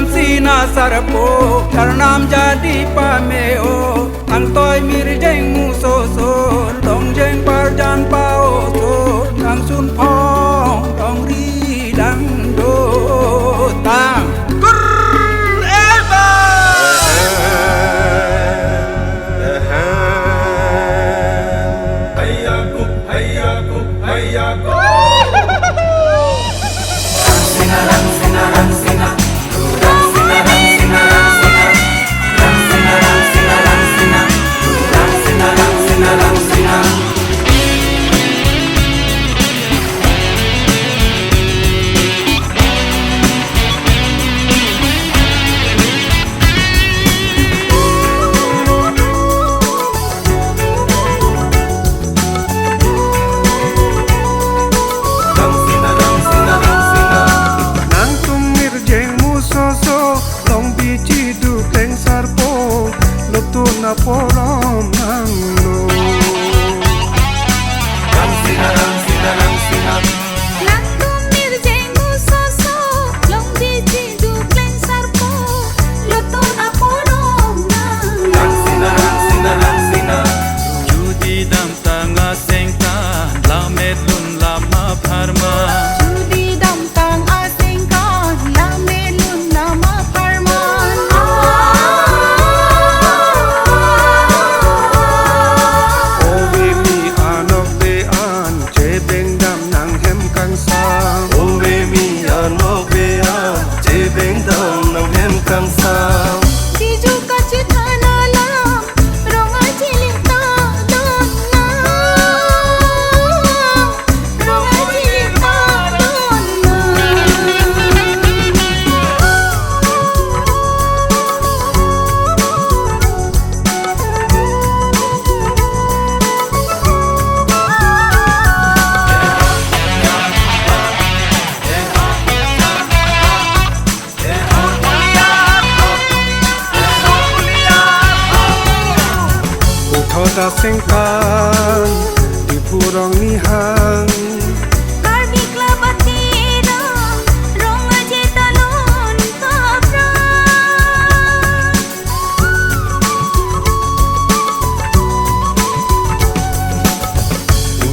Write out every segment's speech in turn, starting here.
sina sarpo karnam jadi pameo ang toy mirjeng musoso long jeng parjan pao so ang sun phong dong ri dang do tang na porom nang lo Rang sina Nang tumir jeng musoso long di jidu kleng sarpo loto na porom nang lo Rang sina Judi dam tanga sengka lamet lun lama pharma Judi dam tang asing ka lame lun nama parman Jiju kacit hanalam ronga cilik ta don na ronga cilik ta don thoda sengkan di purong nihang Karbi klabatira ronga jetalon kapra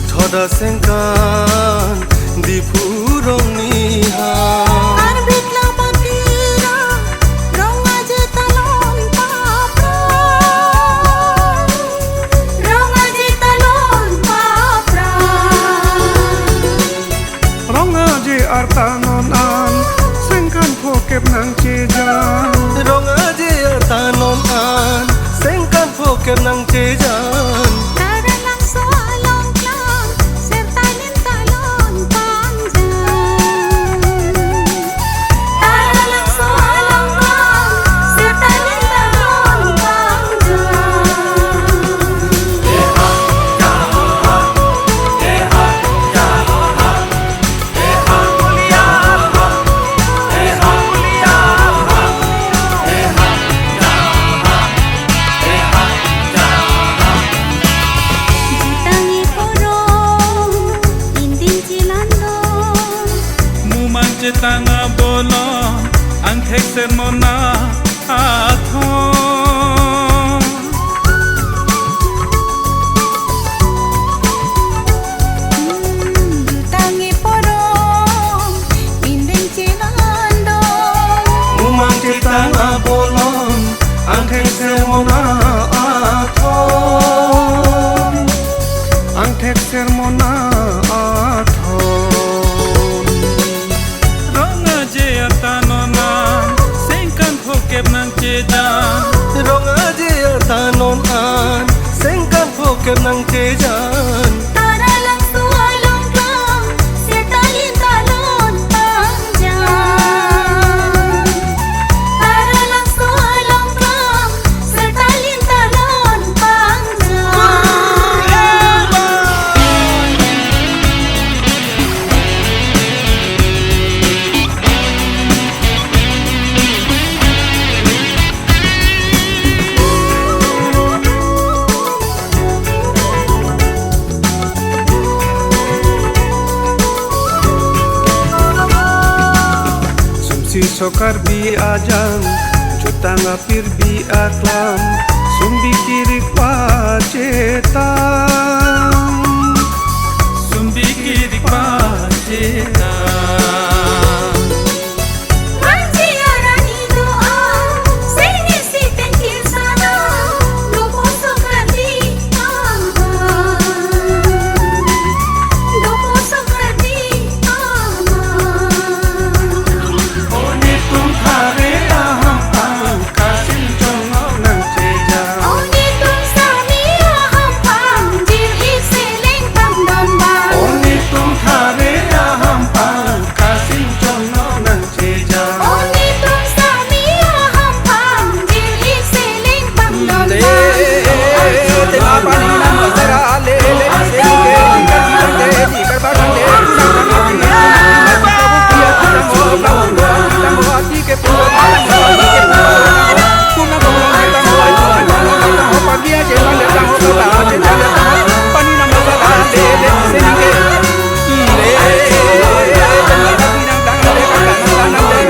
thoda sengkan di purong nihang Karbi klabatira ronga jetalon kapra ronga jetalon kapra ronga je artanonan sengkan phokep nang cejan ronga je artanonan sengkan phokep nang cejan Tara lang soalong klang serta lintalon panjang Tara lang soalong klang serta lintalon Jitangi porong indin cilandong mumang cetanga bolong ang thek sermona athon Jitangi porong indin cilandong umang citang abolon angkeng semona athon ang thek sermona athon ronga je atanonan sengkan phokep nang cejan ronga je artanonan sengkan phokep nang cejan Tara lang soalong klang serta lintalon panjang Tara lang soalong klang serta lintalon panjang si sokar bi ajang jutang apir bi aklam sumbi kirik pacetan sumbi kiri paceta Manji arani doa Sini si tengkir sana Dopo sokrati Dopo sokrati Oni tum thare aham pang kasil jongo nang ceja Oni tum sami aham pang Jir iseleng pang domba Oni tum thare aham pang kasil jongo nang ceja Oni tum sami aham pang Jir iseleng pang de domba te la pani na mazara le le se ke de ni kar ba de na na ni babu kiya ta mo la mo ta mo ati ke pu ta mo ni ke pu na mo ta mo ta mo pa biya je la le ta mo ta je ta le pani na mazara le le se ni ke le te la pani na ta le ka na de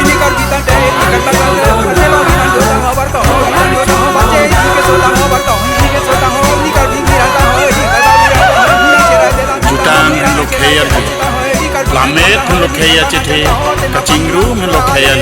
ini kar kita de ni kar ta le se lo na do ta mo bar to ni do ta mo ba je ke so ta mo bar to ni ke so ta mo ni kar bi ra ta ho ni kar ba ra ni ke ra de la Jutang lokheya lamet lokheya chethe kachingru lokheya